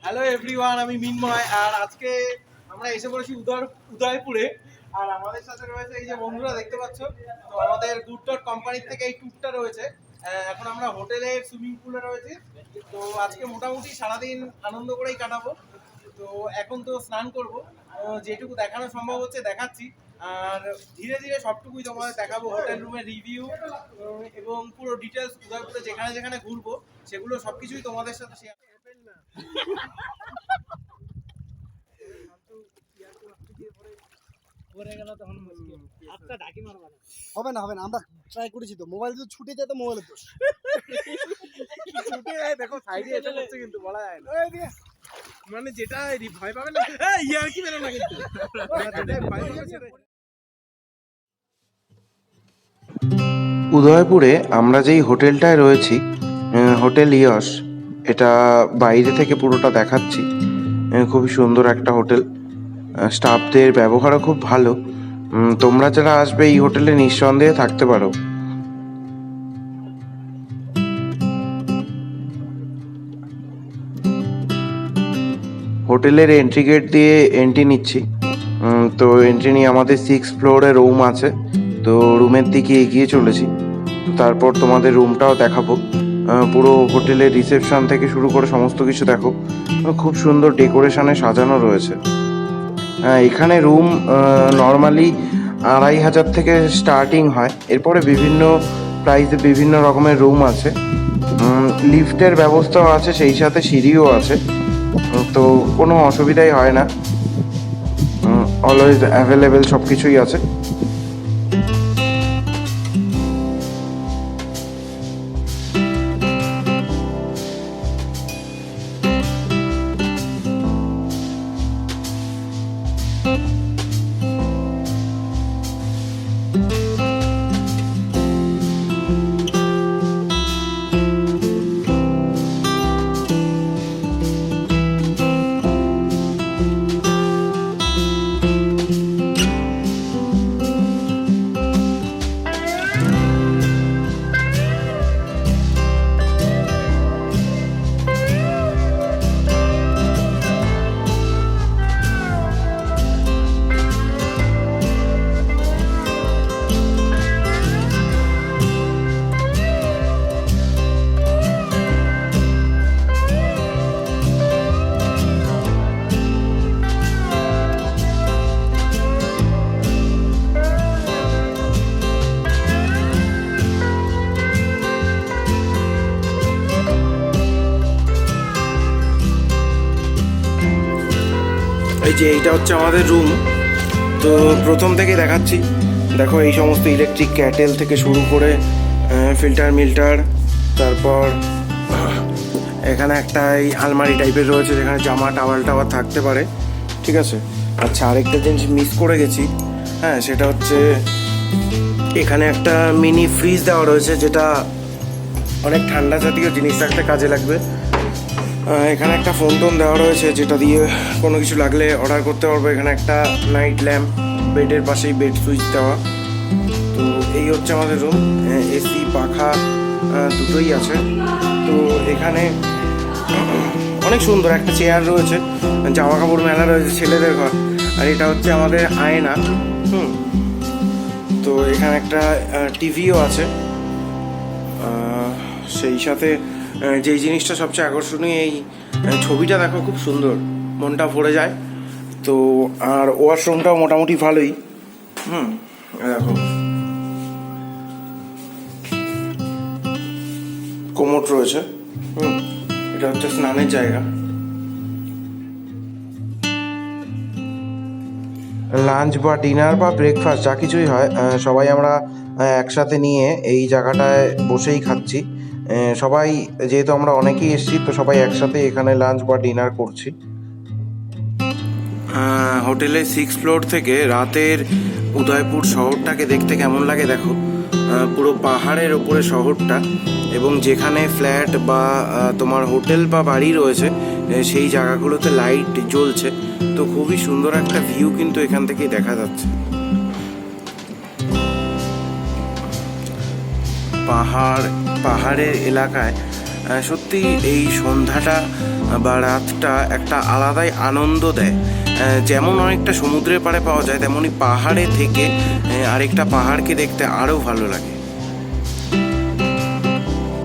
Hello everyone, আমি মিনময়। আর আজকে আমরা এসে পড়েছি উদয়পুরে। আর আমাদের সাথে রয়েছে এই যে বন্ধুরা দেখতে পাচ্ছ। তো আমাদের গুডডট কোম্পানির থেকে এই ট্যুরটা রয়েছে। এখন আমরা হোটেলের সুইমিং পুলে রয়েছি। তো আজকে মোটামুটি সারাদিন আনন্দ করেই কাটাবো। তো এখন তো স্নান করব, যেটুকু দেখানো সম্ভব হচ্ছে দেখাচ্ছি। আর ধীরে ধীরে সবটুকুই তোমাদের দেখাবো, হোটেল রুমের রিভিউ এবং পুরো ডিটেলস, উদয়পুরে যেখানে যেখানে ঘুরবো সেগুলো সবকিছুই তোমাদের সাথে শেয়ার করব। হবে না আমরা ট্রাই করেছি তো, মোবাইল তো ছুটে যায় তো মোবাইলের দোষ। ছুটে যায়, দেখো সাইডে এসে পড়ছে কিন্তু বলা যায় না, মানে যেটা ভয় পাবে না ইয়ার কি বেরো না কিন্তু উদয়পুরে আমরা যেই হোটেলটায় রয়েছি, হোটেল ইয়স, এটা বাইরে থেকে পুরোটা দেখাচ্ছি। খুবই সুন্দর একটা হোটেল, স্টাফদের ব্যবহারও খুব ভালো। তোমরা যারা আসবে এই হোটেলে নিঃসন্দেহে থাকতে পারো। হোটেলের এন্ট্রি গেট দিয়ে এন্ট্রি নিচ্ছি। তো এন্ট্রি নিয়ে আমাদের 6th ফ্লোরে রুম আছে। তো রুমের দিকে এগিয়ে চলেছি, তারপর তোমাদের রুমটাও দেখাবো। পুরো হোটেলের রিসেপশন থেকে শুরু করে সমস্ত কিছু দেখো, খুব সুন্দর ডেকোরেশনে সাজানো রয়েছে। এখানে রুম নর্মালি 2500 থেকে স্টার্টিং হয়, এরপরে বিভিন্ন প্রাইসে বিভিন্ন রকমের রুম আছে। লিফটের ব্যবস্থাও আছে, সেই সাথে সিঁড়িও আছে। তো কোনো অসুবিধাই হয় না, অলওয়েজ অ্যাভেলেবেল সব কিছুই আছে। এই যে এইটা হচ্ছে আমাদের রুম। তো প্রথম থেকে দেখাচ্ছি, দেখো এই সমস্ত ইলেকট্রিক ক্যাটেল থেকে শুরু করে ফিল্টার মিল্টার, তারপর এখানে একটা এই আলমারি টাইপের রয়েছে যেখানে জামা টাওয়াল থাকতে পারে, ঠিক আছে। আচ্ছা, আরেকটা জিনিস মিস করে গেছি, হ্যাঁ, সেটা হচ্ছে এখানে একটা মিনি ফ্রিজ দেওয়া রয়েছে, যেটা অনেক ঠান্ডা জাতীয় জিনিস রাখতে কাজে লাগবে। এখানে একটা ফোন টোন দেওয়া রয়েছে, যেটা দিয়ে কোনো কিছু লাগলে অর্ডার করতে পারবো। এখানে একটা নাইট ল্যাম্প, বেডের পাশেই বেড সুইচ দেওয়া। তো এই হচ্ছে আমাদের রুম, এসি পাখা দুটোই আছে। তো এখানে অনেক সুন্দর একটা চেয়ার রয়েছে, জামা কাপড় মেলা রয়েছে, ছেলেদের ঘর। আর এটা হচ্ছে আমাদের আয়না। তো এখানে একটা টিভিও আছে, সেই সাথে যেই জিনিসটা সবচেয়ে আকর্ষণীয় এই ছবিটা দেখো, খুব সুন্দর, মনটা ভরে যায়। তো আর ওয়াশরুমটাও মোটামুটি ভালোই। দেখো কোমোড রয়েছে। এটা হচ্ছে স্নানের জায়গা। লাঞ্চ বা ডিনার বা ব্রেকফাস্ট যা কিছুই হয়, সবাই আমরা একসাথে নিয়ে এই জায়গাটায় বসেই খাচ্ছি। সবাই যেহেতু আমরা অনেকেই এসেছি, তো সবাই একসাথে এখানে লাঞ্চ বা ডিনার করছি। হোটেলের 6th ফ্লোর থেকে রাতের উদয়পুর শহরটাকে দেখতে কেমন লাগে দেখো। পুরো পাহাড়ের ওপরে শহরটা, এবং যেখানে ফ্ল্যাট বা তোমার হোটেল বা বাড়ি রয়েছে সেই জায়গাগুলোতে লাইট জ্বলছে। তো খুবই সুন্দর একটা ভিউ কিন্তু এখান থেকেই দেখা যাচ্ছে। পাহাড়ের এলাকায় সত্যি এই সন্ধ্যাটা বা রাতটা একটা আলাদাই আনন্দ দেয়। যেমন অনেকটা সমুদ্রের পাড়ে পাওয়া যায়, তেমনই পাহাড়ে থেকে আরেকটা পাহাড়কে দেখতে আরও ভালো লাগে।